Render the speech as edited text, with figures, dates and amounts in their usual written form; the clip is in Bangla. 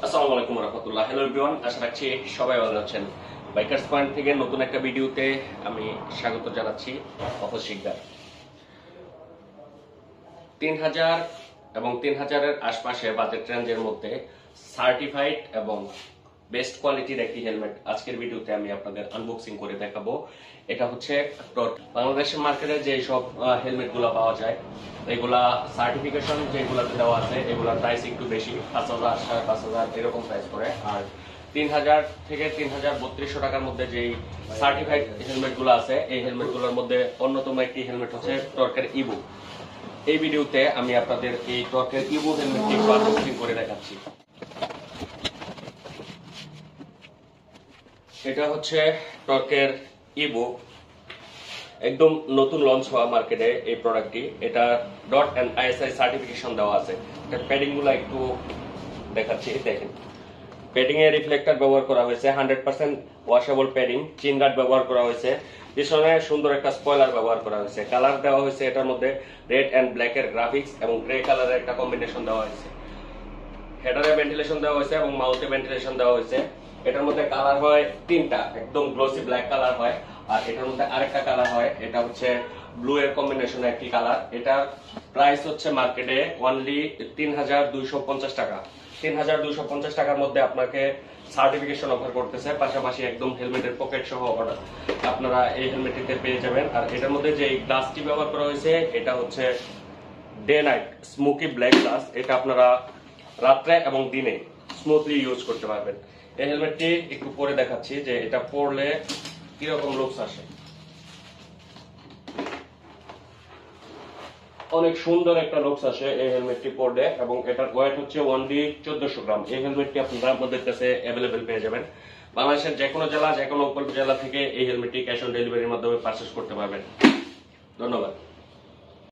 আসসালামু আলাইকুম রাহমাতুল্লাহ। হ্যালো এভরিওয়ান, আশা রাখছি সবাই ভালো আছেন। বাইকার্স পয়েন্ট থেকে নতুন একটা ভিডিওতে আমি স্বাগত জানাচ্ছি। অফিস শিকদার 3000 এবং 3000-এর আশপাশে বাজেট রেঞ্জের মধ্যে সার্টিফাইড এবং বেস্ট কোয়ালিটির একটি হেলমেট আজকের ভিডিওতে আমি আপনাদের আনবক্সিং করে দেখাবো। এটা হচ্ছে বাংলাদেশের মার্কেটে যে সব হেলমেটগুলো পাওয়া যায় এগুলা সার্টিফিকেশন যেগুলোতে দেওয়া আছে এগুলোর প্রাইস একটু বেশি, 5000 5500 এরকম প্রাইস করে। আর 3000 থেকে 3200 টাকার মধ্যে যেই সার্টিফাইড হেলমেটগুলো আছে এই হেলমেটগুলোর মধ্যে অন্যতম একটি হেলমেট হচ্ছে টর্কের ইবু। এই ভিডিওতে আমি আপনাদের এই টর্কের ইবু হেলমেটটি আনবক্সিং করে দেখাচ্ছি। এটা হচ্ছে টর্কের ইবু, একদম নতুন লঞ্চ হওয়া মার্কেটে এই প্রোডাক্টটি। এটা ডট এন্ড আইএসআই সার্টিফিকেশন দেওয়া আছে। এটা প্যাডিং গুলো একটু দেখাচ্ছি, দেখেন। প্যাডিং এ রিফ্লেক্টর ব্যবহার করা হয়েছে, 100% ওয়াশেবল প্যাডিং, চিন গার্ড ব্যবহার করা হয়েছে, পিছনে সুন্দর একটা স্পয়লার ব্যবহার করা হয়েছে। কালার দেওয়া হয়েছে এটার মধ্যে রেড এন্ড ব্ল্যাক এর গ্রাফিক্স এবং গ্রে কালারের একটা কম্বিনেশন দেওয়া হয়েছে। হেডারে ভেন্টিলেশন দেওয়া হয়েছে এবং মাউথে ভেন্টিলেশন দেওয়া হয়েছে। এটার মধ্যে কালার হয় তিনটা, একদম গ্লোসি ব্ল্যাক কালার হয়, আর এটার মধ্যে আরেকটা কালার হয়, এটা হচ্ছে ব্লু এর কম্বিনেশনে একটি কালার। এটা প্রাইস হচ্ছে মার্কেটে অনলি 3250 টাকা। 3250 টাকার মধ্যে আপনাকে সার্টিফিকেশন অফার করতেছে, পাশাপাশি একদম হেলমেটের পকেট সহ আপনারা এই হেলমেটটিতে পেয়ে যাবেন। আর এটার মধ্যে যে গ্লাসটি ব্যবহার করা হয়েছে এটা হচ্ছে day night smoky black glass. এটা আপনারা রাত্রে এবং দিনে স্মুথলি ইউজ করতে পারবেন। এই হেলমেটটি একটু পরে দেখাচ্ছি যে এটা পরলে কিরকম লুকস আসে। অনেক সুন্দর একটা লুকস আসে এই হেলমেটটি পরলে, এবং এটার ওয়েট হচ্ছে অনলি 1400 গ্রাম। এই হেলমেটটি আপনারা আপনাদের কাছে অ্যাভেলেবেল পেয়ে যাবেন। বাংলাদেশের যে কোনো জেলা, যে কোনো উপজেলা থেকে এই হেলমেটটি ক্যাশ অন ডেলিভারির মাধ্যমে পারচেজ করতে পারবেন। ধন্যবাদ।